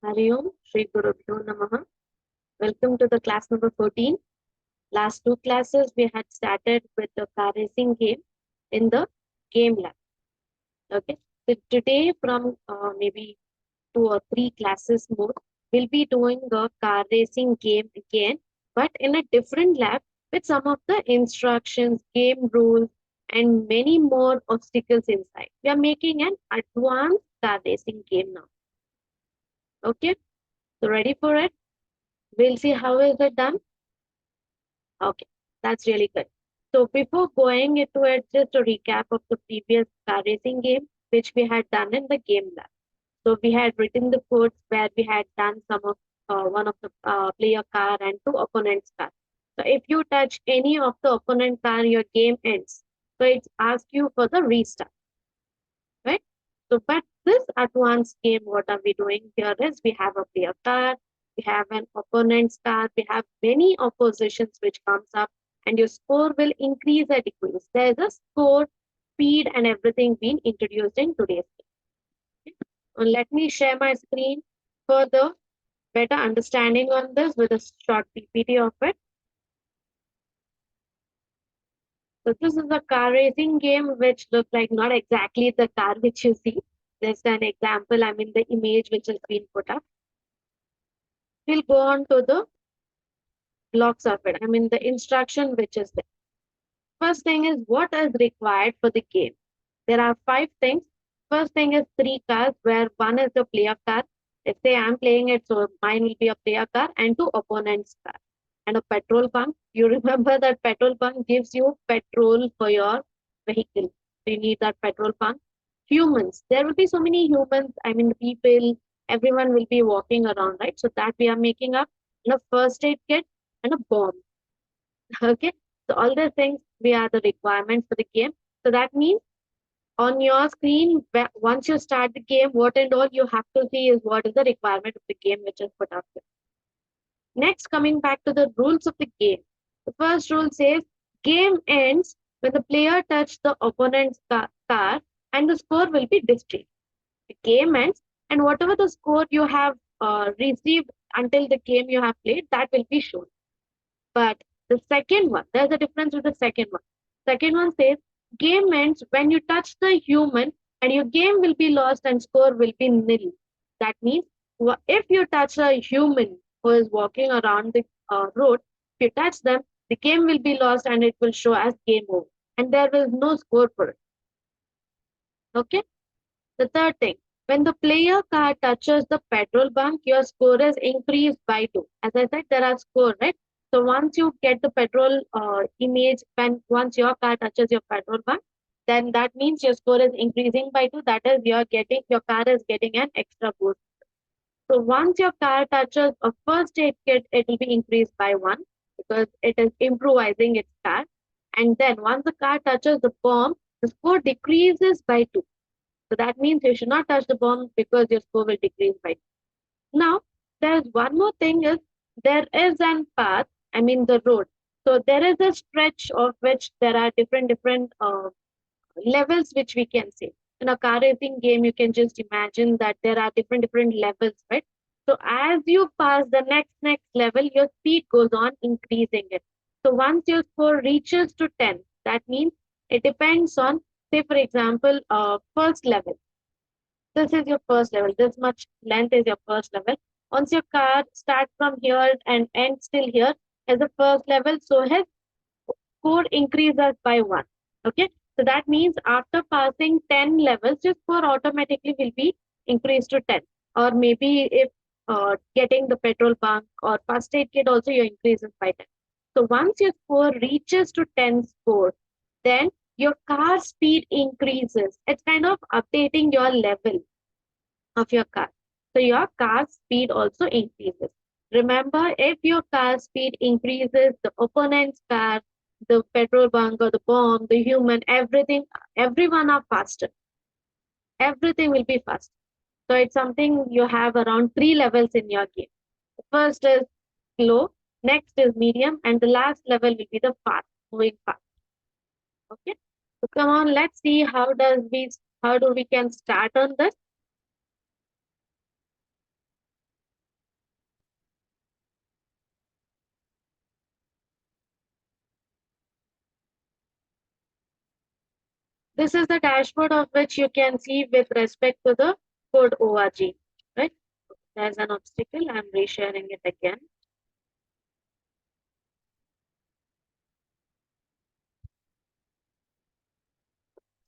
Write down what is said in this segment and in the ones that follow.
Hari Om, Shri Gurubhyo Namaha. Welcome to the class number 14. Last two classes we had started with the car racing game in the game lab. Okay, so today from maybe 2 or 3 classes more, we'll be doing the car racing game again, but in a different lab with some of the instructions, game rules, and many more obstacles inside. We are making an advanced car racing game now. Okay, so ready for it? We'll see how is it done. Okay, that's really good. So before going into it, just a recap of the previous car racing game, which we had done in the game lab. So we had written the codes where we had done some of one of the player car and two opponents car. So if you touch any of the opponent car, your game ends. So it asks you for the restart, right? So, but this advanced game, what are we doing here is we have a player car, we have an opponent's car, we have many oppositions which comes up, and your score will increase or decrease. There is a score, speed, and everything being introduced in today's game. And let me share my screen for the better understanding on this with a short PPT of it. So this is a car racing game which looks like not exactly the car which you see. Just an example, I mean the image which has been put up. We'll go on to the blocks of it. I mean the instruction which is there. First thing is what is required for the game. There are 5 things. First thing is 3 cars where one is the player car. Let's say I'm playing it, so mine will be a player car and 2 opponents car. And a petrol pump. You remember that petrol pump gives you petrol for your vehicle. So you need that petrol pump. Humans. There will be so many humans. I mean, the people, everyone will be walking around, right? So that we are making up. And a first aid kit and a bomb. Okay. So all the things we are the requirements for the game. So that means on your screen, once you start the game, what and all you have to see is what is the requirement of the game which is put up there. Next, coming back to the rules of the game. The first rule says game ends when the player touches the opponent's car and the score will be displayed. The game ends and whatever the score you have received until the game you have played, that will be shown. But the second one, there's a difference with the second one. Second one says game ends when you touch the human and your game will be lost and score will be nil. That means if you touch a human who is walking around the road, if you touch them, the game will be lost and it will show as game over. And there is no score for it. Okay? The third thing, when the player car touches the petrol bunk, your score is increased by 2. As I said, there are scores, right? So once you get the petrol image, when once your car touches your petrol bunk, then that means your score is increasing by 2. That is, your car is getting an extra boost. So once your car touches a first aid kit, it will be increased by 1 because it is improvising its car. And then once the car touches the bomb, the score decreases by 2. So that means you should not touch the bomb because your score will decrease by 2. Now, there's one more thing is there is an path, I mean the road. So there is a stretch of which there are different levels which we can say. In a car racing game, you can just imagine that there are different levels, right? So as you pass the next level, your speed goes on increasing it. So once your score reaches to 10, that means it depends on, say for example, first level. This is your first level. This much length is your first level. Once your car starts from here and ends till here as the first level, so his score increases by 1. Okay, so that means after passing 10 levels, your score automatically will be increased to 10. Or maybe if getting the petrol bunk or first aid kit also, you increases by 10. So once your score reaches to 10 score, then your car speed increases. It's kind of updating your level of your car. So your car speed also increases. Remember, if your car speed increases, the opponent's car, the petrol bunk or the bomb, the human, everyone are faster. Everything will be fast. So it's something you have around 3 levels in your game. The first is slow, next is medium, and the last level will be the fast, moving fast. Okay. So come on, let's see how do we can start on this. This is the dashboard of which you can see with respect to the code org, right? There's an obstacle. I'm resharing it again.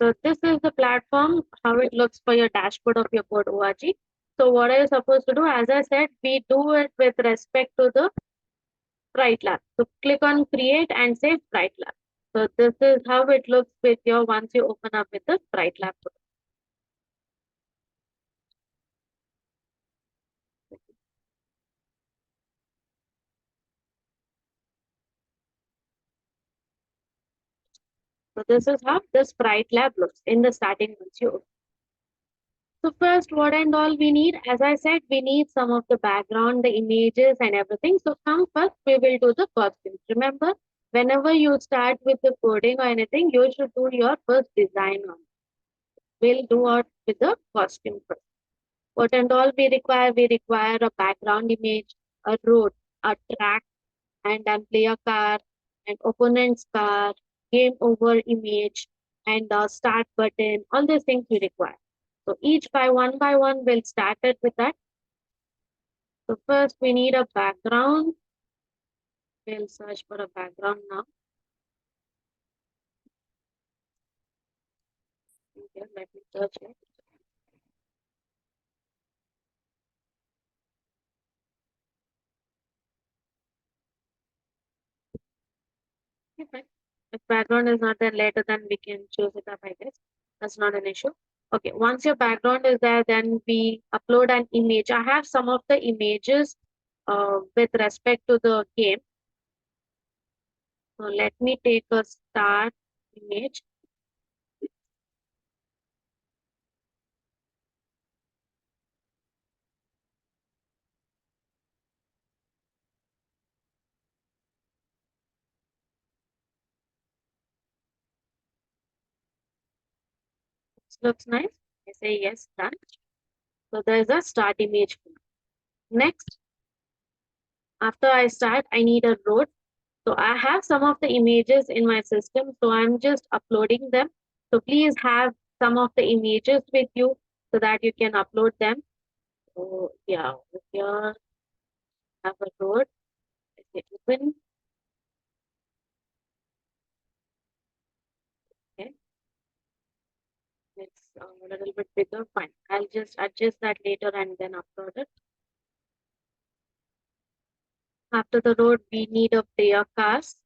So this is the platform, how it looks for your dashboard of your code org. So what are you supposed to do? As I said, we do it with respect to the Sprite Lab. So click on create and say Sprite Lab. So this is how it looks with your once you open up with the Sprite Lab. So this is how the Sprite Lab looks in the starting once you open. So first, what and all we need, as I said, we need some of the background, the images and everything. So come first, we will do the costumes. Remember, whenever you start with the coding or anything, you should do your first design on. We'll do it with the costume first. What and all we require? We require a background image, a road, a track, and then player car, and opponent's car, game over image, and the start button. All these things we require. So each by one, we'll start it with that. So first we need a background. We'll search for a background now. Okay, let me search it. Okay, fine. If background is not there later, then we can choose it up, I guess. That's not an issue. Okay, once your background is there, then we upload an image. I have some of the images with respect to the game. So let me take a start image. This looks nice. I say yes, done. So there's a start image. Next, after I start, I need a road. So I have some of the images in my system, so I'm just uploading them. So please have some of the images with you so that you can upload them. So yeah, over here I have a road. Let me open. Okay, it's a little bit bigger. Fine. I'll just adjust that later and then upload it. After the road, we need a player cars.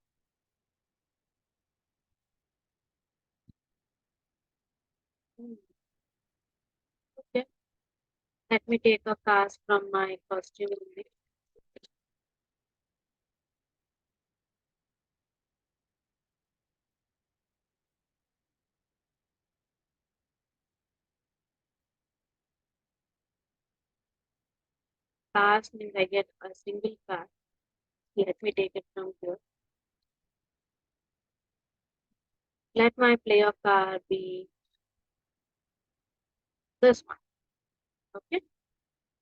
Hmm, okay, let me take a cast from my costume image. Cast means I get a single cast. Let me take it from here. Let my player car be this one. Okay.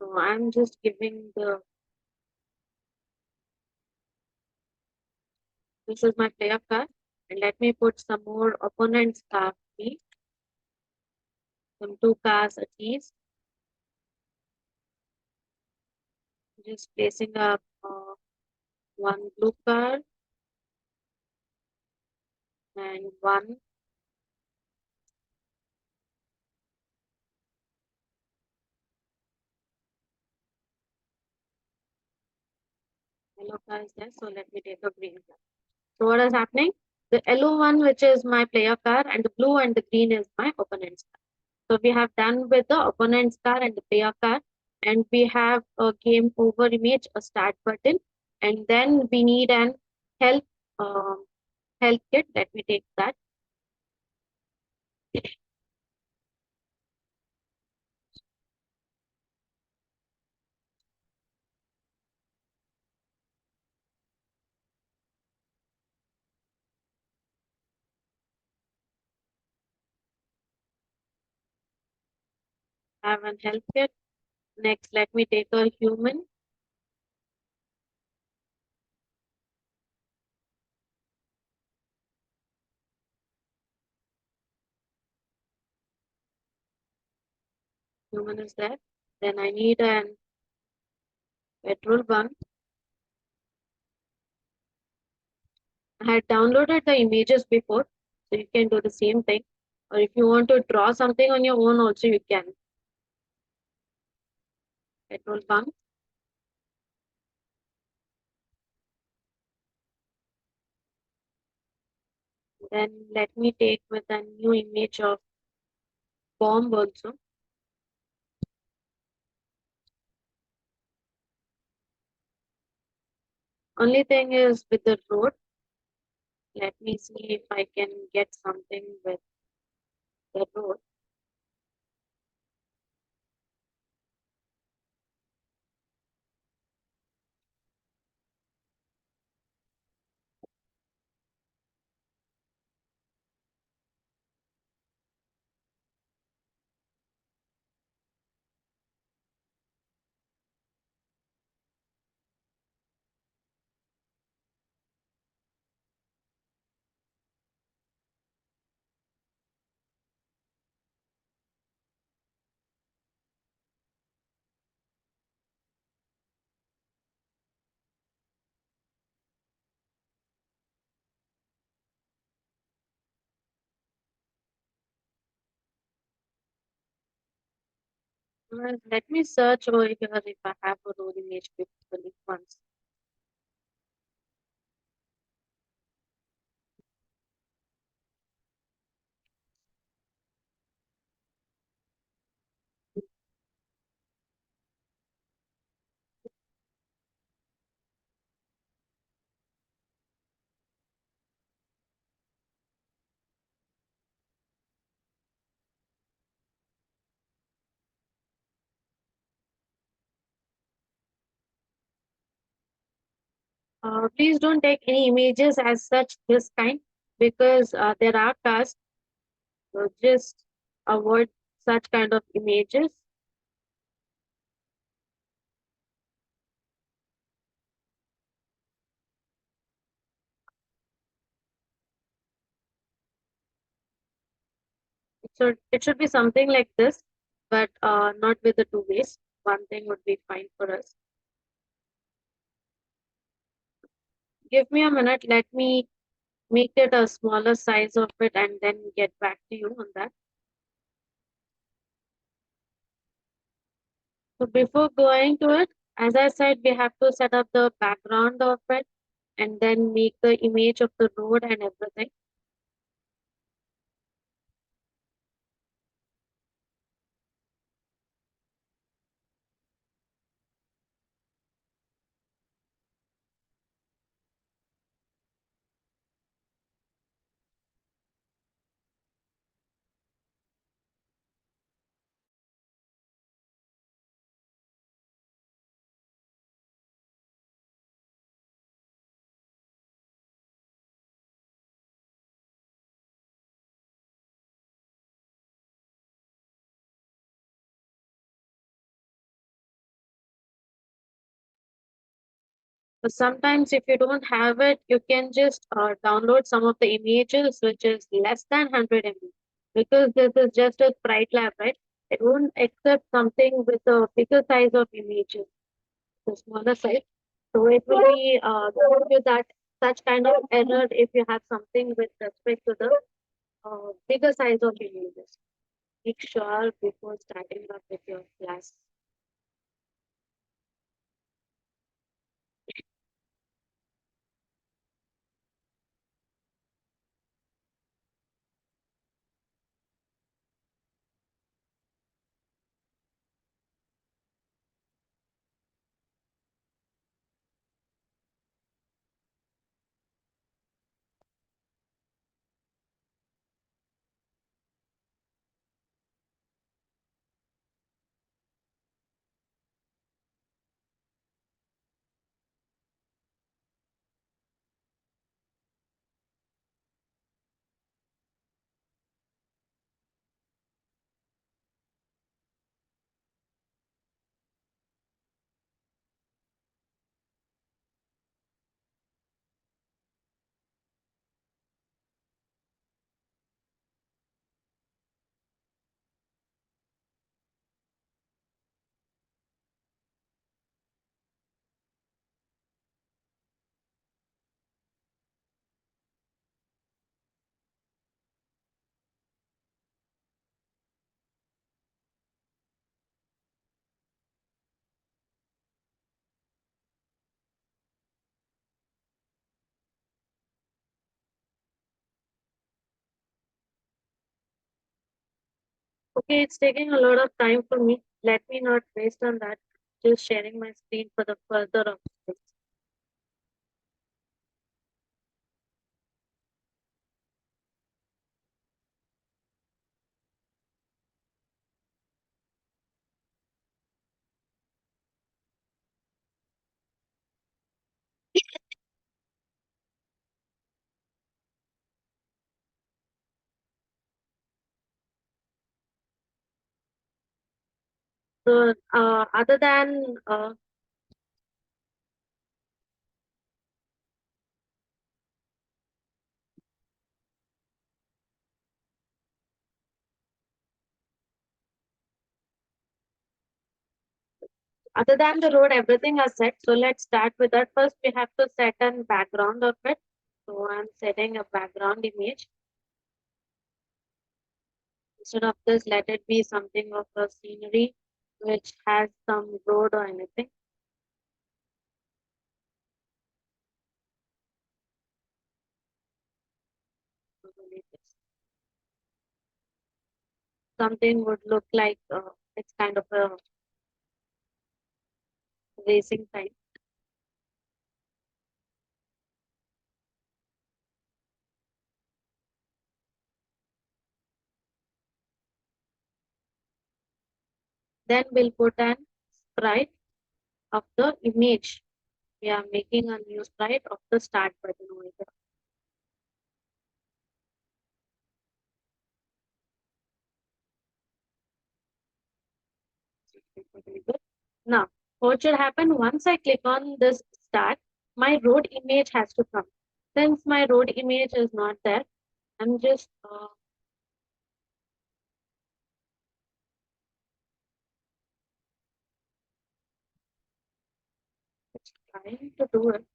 So I'm just giving the, this is my player car. And let me put some more opponent's car, please. Some two cars at least. Just placing up one blue car and one yellow car is there. So let me take a green car. So what is happening? The yellow one, which is my player car, and the blue and the green is my opponent's car. So we have done with the opponent's car and the player car, and we have a game over image, a start button, and then we need an help um, help kit. Let me take that. Have an help kit. Next, let me take a human. Human is there. Then I need an petrol bunk. I had downloaded the images before, so you can do the same thing. Or if you want to draw something on your own, also you can. Petrol bunk. Then let me take with a new image of bomb also. Only thing is with the road, let me see if I can get something with the road. Let me search over here if I have a road image before once. Please don't take any images as such this kind because there are tasks. So just avoid such kind of images. It should be something like this, but not with the two ways. One thing would be fine for us. Give me a minute. Let me make it a smaller size of it and then get back to you on that. So before going to it, as I said, we have to set up the background of it and then make the image of the road and everything. So sometimes if you don't have it, you can just download some of the images which is less than 100 MB because this is just a sprite lab, right? It won't accept something with a bigger size of images, the smaller size. So it will be give you that such kind of error if you have something with respect to the bigger size of images. Make sure before starting up with your class. Okay, it's taking a lot of time for me. Let me not waste on that. Just sharing my screen for the further of this. So, other than the road, everything is set. So let's start with that. First, we have to set a background of it. So I'm setting a background image. Instead of this, let it be something of a scenery which has some road or anything. Something would look like it's kind of a racing type. Then we'll put an sprite of the image. We are making a new sprite of the start button over here. Now, what should happen once I click on this start, my road image has to come. Since my road image is not there, I'm just trying to do it.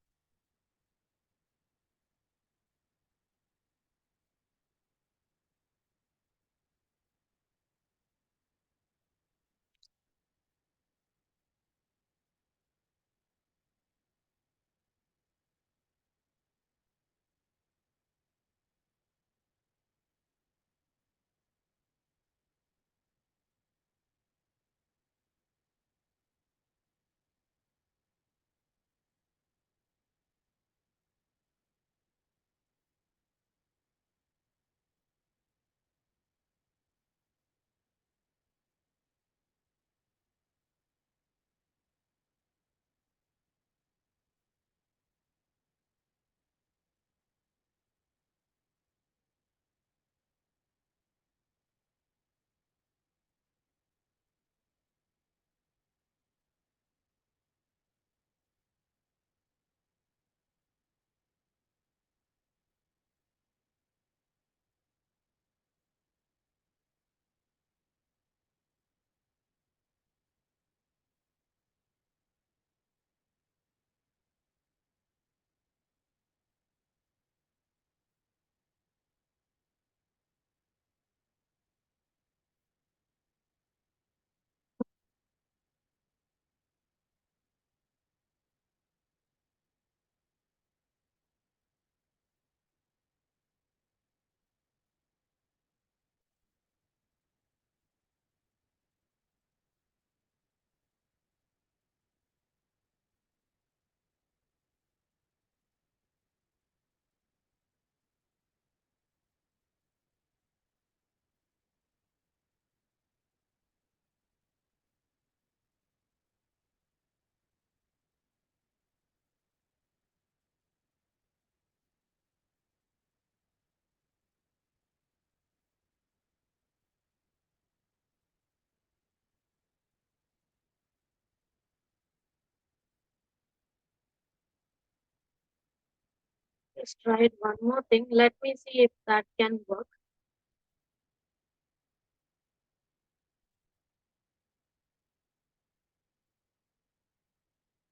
Just try it one more thing. Let me see if that can work.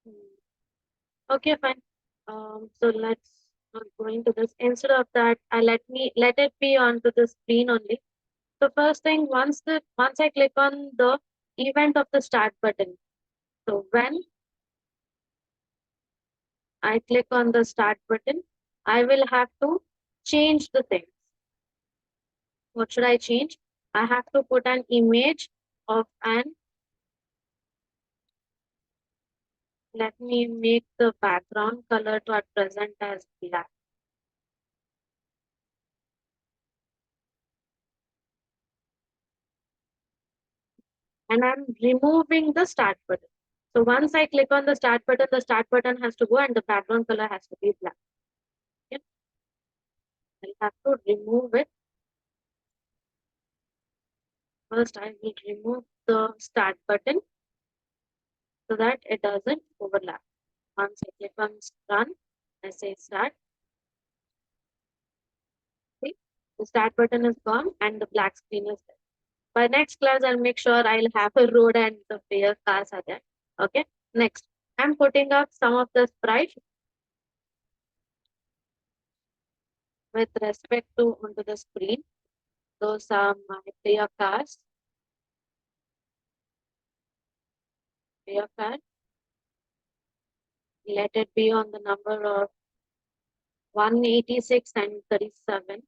Hmm. Okay, fine. So let's go into this. Instead of that, let it be onto the screen only. The first thing, once I click on the event of the start button. So when I click on the start button, I will have to change the things. What should I change? I have to put an image of an, let me make the background color to at present as black. And I'm removing the start button. So once I click on the start button has to go and the background color has to be black. Okay. I'll have to remove it. First, I will remove the start button so that it doesn't overlap. Once I click on run, I say start. See, the start button is gone and the black screen is there. By next class, I'll make sure I'll have a road and the fair cars are there. Okay. Next, I'm putting up some of the sprites with respect to onto the screen. Those are my player cards. Player card. Let it be on the number of 186 and 37.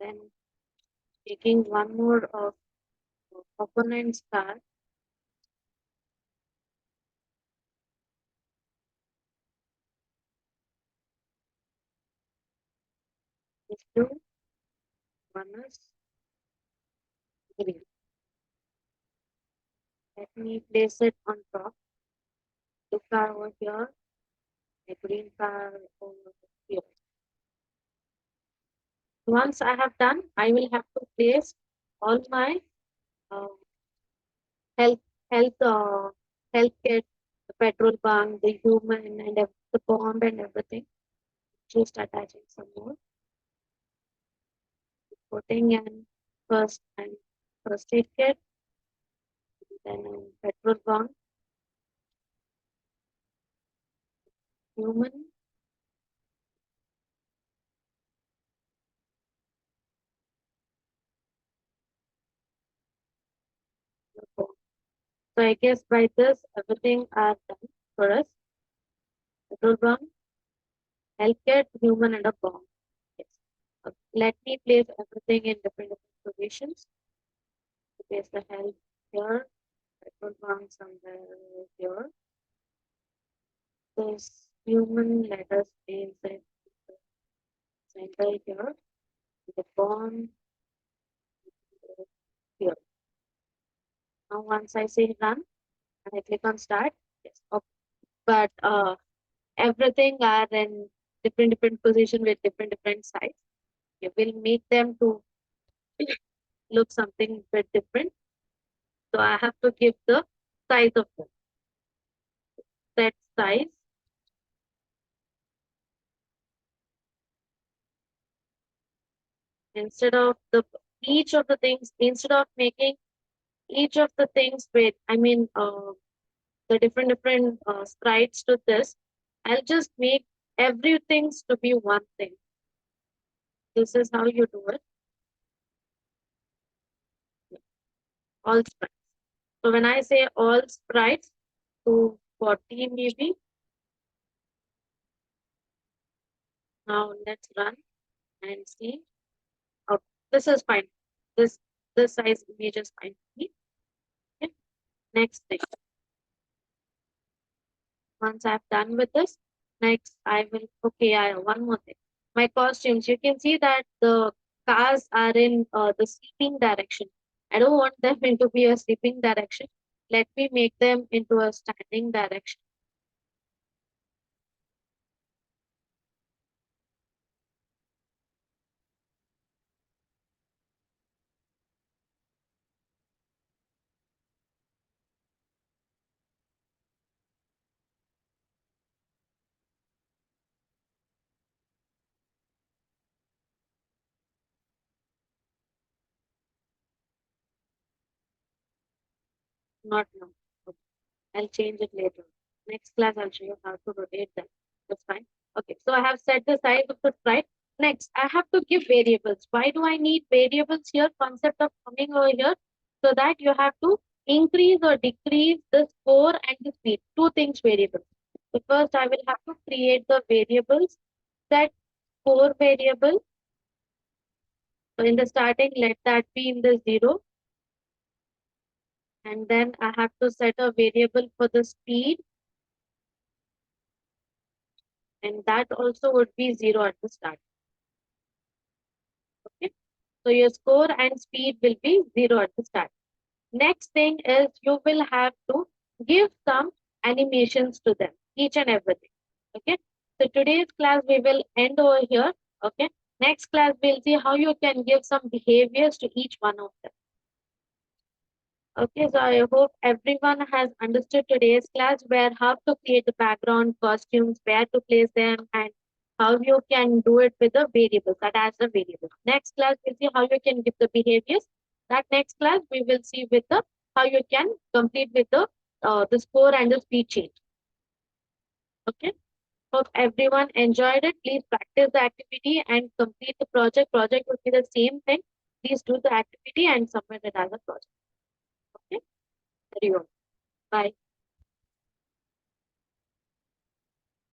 Then taking one more of opponent's card. These two. One is green. Let me place it on top. The card over here. The green card over here. Once I have done, I will have to place all my uh, health health health kit, the petrol bunk, the human, and the bomb and everything. Just attaching some more. Putting in first and first aid kit, then petrol bunk, human, the bomb. So I guess by this everything are done for us. Petrol bunk, health kit, human, and a bomb. Yes. Let me place everything in different positions. Place the health here, petrol bunk somewhere here. This human, let us place it center here. The bomb here. Now once I say run and I click on start, yes. Okay. But everything are in different position with different size. You will make them to look something bit different. So I have to give the size of them. Set size. Instead of the each of the things, instead of making each of the things with, I mean, the different sprites to this, I'll just make everything to be one thing. This is how you do it. All sprites. So when I say all sprites to 40 maybe, now let's run and see. Oh, this is fine. This this size image is fine for me. Okay. Next thing. Once I've done with this, next I will, okay, one more thing. My costumes, you can see that the cars are in the sleeping direction. I don't want them into be a sleeping direction. Let me make them into a standing direction. Not now. Okay. I'll change it later. Next class, I'll show you how to rotate them. That's fine. Okay, so I have set the size of the sprite. Next, I have to give variables. Why do I need variables here? Concept of coming over here so that you have to increase or decrease the score and the speed. Two things variables. So first I will have to create the variables, set score variable. So in the starting, let that be in the 0. And then I have to set a variable for the speed, and that also would be 0 at the start. Okay. So your score and speed will be 0 at the start. Next thing is you will have to give some animations to them, each and everything. Okay. So today's class we will end over here. Okay. Next class we'll see how you can give some behaviors to each one of them. Okay, so I hope everyone has understood today's class where how to create the background, costumes, where to place them, and how you can do it with the variables, that as the variable. Next class, we'll see how you can give the behaviors. That next class, we will see with the how you can complete with the score and the speed change. Okay. Hope everyone enjoyed it. Please practice the activity and complete the project. Project will be the same thing. Please do the activity and submit it as a project. Okay. Very well. Bye.